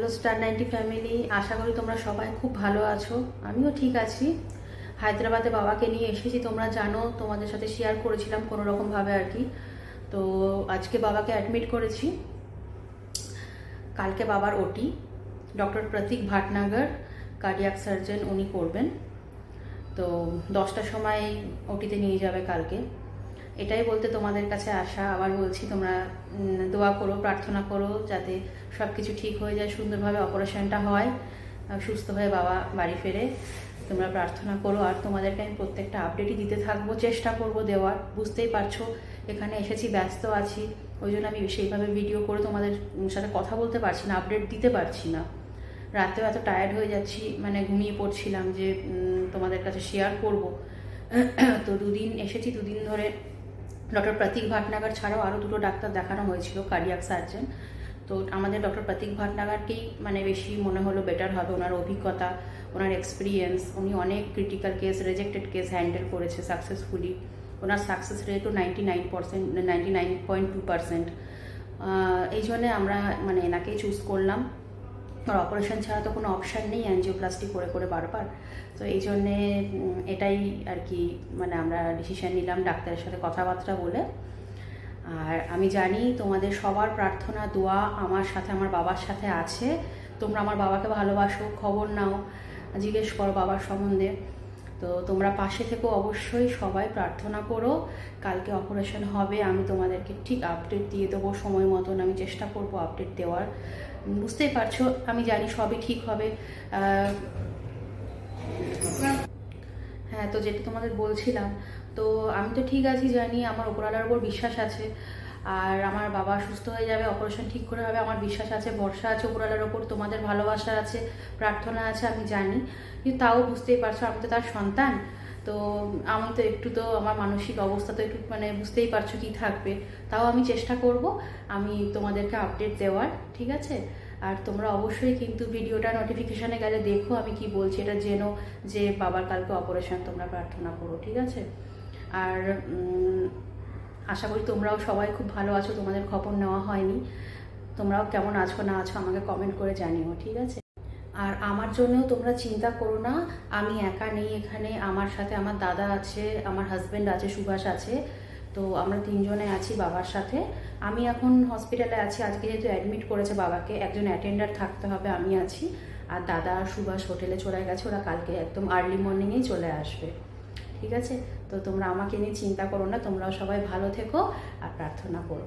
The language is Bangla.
হ্যালো স্টার 90 ফ্যামিলি, আশা করি তোমরা সবাই খুব ভালো আছো। আমিও ঠিক আছি। হায়দ্রাবাদে বাবাকে নিয়ে এসেছি, তোমরা জানো, তোমাদের সাথে শেয়ার করেছিলাম কোনো রকমভাবে আর কি। তো আজকে বাবাকে অ্যাডমিট করেছি। কালকে বাবার ওটি, ডক্টর প্রতীক ভাটনাগর কার্ডিয়াক সার্জন উনি করবেন। তো 10টার সময় ওটিতে নিয়ে যাবে কালকে। এটাই বলতে তোমাদের কাছে আসা। আবার বলছি, তোমরা দোয়া করো, প্রার্থনা করো যাতে সব কিছু ঠিক হয়ে যায়, সুন্দরভাবে অপারেশনটা হয়, সুস্থ হয়ে বাবা বাড়ি ফেরে। তোমরা প্রার্থনা করো। আর তোমাদেরকে আমি প্রত্যেকটা আপডেটই দিতে থাকবো, চেষ্টা করবো দেওয়ার। বুঝতেই পারছো এখানে এসেছি, ব্যস্ত আছি, ওই জন্য আমি সেইভাবে ভিডিও করে তোমাদের সাথে কথা বলতে পারছি না, আপডেট দিতে পারছি না। রাতেও এত টায়ার্ড হয়ে যাচ্ছি, মানে ঘুমিয়ে পড়ছিলাম যে তোমাদের কাছে শেয়ার করব। তো দুদিন এসেছি, দুদিন ধরে ডক্টর প্রতীক ভাটনাগর ছাড়াও আরও দুটো ডাক্তার দেখানো হয়েছিল, কার্ডিয়াক সার্জন। তো আমাদের ডক্টর প্রতীক ভাটনাগরকেই মানে বেশি মনে হলো বেটার হবে। ওনার অভিজ্ঞতা, ওনার এক্সপিরিয়েন্স, উনি অনেক critical case, rejected case handle করেছে সাকসেসফুলি। ওনার সাকসেস রেটও 99%, 99.2%। এই জন্যে আমরা মানে এনাকেই চুজ করলাম। আর অপারেশন ছাড়া তো কোনো অপশান নেই, অ্যাঞ্জিওপ্লাস্টি করে করে বারবার। তো এই জন্যে এটাই আর কি, মানে আমরা ডিসিশন নিলাম ডাক্তারের সাথে কথাবার্তা বলে। আর আমি জানি তোমাদের সবার প্রার্থনা, দোয়া আমার সাথে, আমার বাবার সাথে আছে। তোমরা আমার বাবাকে ভালোবাসো, খবর নাও, জিজ্ঞেস করো বাবার সম্বন্ধে। তো তোমরা পাশে থেকেও অবশ্যই সবাই প্রার্থনা করো। কালকে অপারেশন হবে, আমি তোমাদেরকে ঠিক আপডেট দিয়ে দেবো সময় মতন। আমি চেষ্টা করব আপডেট দেওয়ার। বুঝতেই পারছো, আমি জানি সবই ঠিক হবে। হ্যাঁ, তো যেটা তোমাদের বলছিলাম, তো আমি তো ঠিক আছি, জানি আমার উপরওয়ালার উপর বিশ্বাস আছে। আর আমার বাবা সুস্থ হয়ে যাবে, অপারেশন ঠিক করে হবে, আমার বিশ্বাস আছে, ভরসা আছে উপরওয়ালার ওপর, তোমাদের ভালোবাসা আছে, প্রার্থনা আছে, আমি জানি। কিন্তু তাও বুঝতেই পারছো, আমি তো তার সন্তান। তো আমি তো একটু, তো আমার মানসিক অবস্থা তো একটু মানে বুঝতেই পারছো কি থাকবে। তাও আমি চেষ্টা করব আমি তোমাদেরকে আপডেট দেওয়ার, ঠিক আছে? আর তোমরা অবশ্যই কিন্তু ভিডিওটা নোটিফিকেশানে গেলে দেখো আমি কি বলছি, এটা জেনো যে বাবার কালকে অপারেশন। তোমরা প্রার্থনা করো, ঠিক আছে? আর আশা করি তোমরাও সবাই খুব ভালো আছো, তোমাদের খবর নেওয়া হয়নি। তোমরাও কেমন আছো না আছো আমাকে কমেন্ট করে জানিও, ঠিক আছে? আর আমার জন্যও তোমরা চিন্তা করো না, আমি একা নেই এখানে। আমার সাথে আমার দাদা আছে, আমার হাজব্যান্ড আছে, সুভাষ আছে। তো আমরা তিনজনে আছি বাবার সাথে। আমি এখন হসপিটালে আছি, আজকে যেহেতু অ্যাডমিট করেছে বাবাকে, একজন অ্যাটেন্ডার থাকতে হবে, আমি আছি। আর দাদা আর সুভাষ হোটেলে চলে গেছে, ওরা কালকে একদম আর্লি মর্নিংয়েই চলে আসবে, ঠিক আছে? তো তোমরা আমাকে নিয়ে চিন্তা করো না, তোমরাও সবাই ভালো থেকো আর প্রার্থনা করো।